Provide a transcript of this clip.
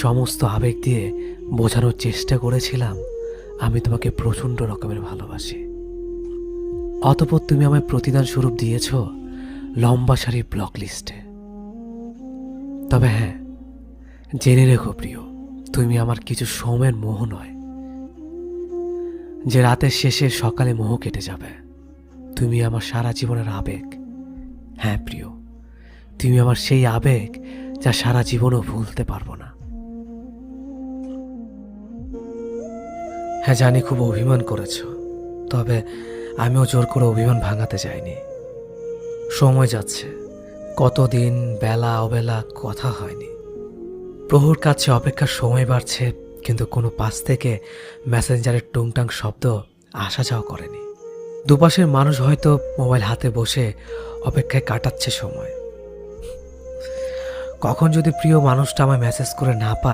সমস্ত আবেগ দিয়ে বোঝানোর চেষ্টা করেছিলাম আমি তোমাকে প্রচণ্ড রকমের ভালোবাসি। অতঃপর তুমি আমায় প্রতিদান স্বরূপ দিয়েছ লম্বা সারির ব্লক লিস্টে। তবে হ্যাঁ, জেনে রেখো প্রিয়, তুমি আমার কিছু সময়ের মোহ নয়, যে রাতের শেষে সকালে মোহ কেটে যাবে। তুমি আমার সারা জীবনের আবেগ। হ্যাঁ প্রিয়, তুমি আমার সেই আবেগ যা সারা জীবনও ভুলতে পারবো না। হ্যাঁ জানি খুব অভিমান করেছ, তবে আমিও জোর করে অভিমান ভাঙাতে চাইনি। সময় যাচ্ছে, কতদিন বেলা অবেলা কথা হয়নি। প্রহর কাছে অপেক্ষার সময় বাড়ছে, কিন্তু কোনো পাশ থেকে মেসেঞ্জারের টুংটাং শব্দ আসা যাওয়া করেনি। দুপাশের মানুষ হয়তো মোবাইল হাতে বসে অপেক্ষায় কাটাচ্ছে সময়। কখন যদি প্রিয় মানুষটা আমায় মেসেজ করে না পায়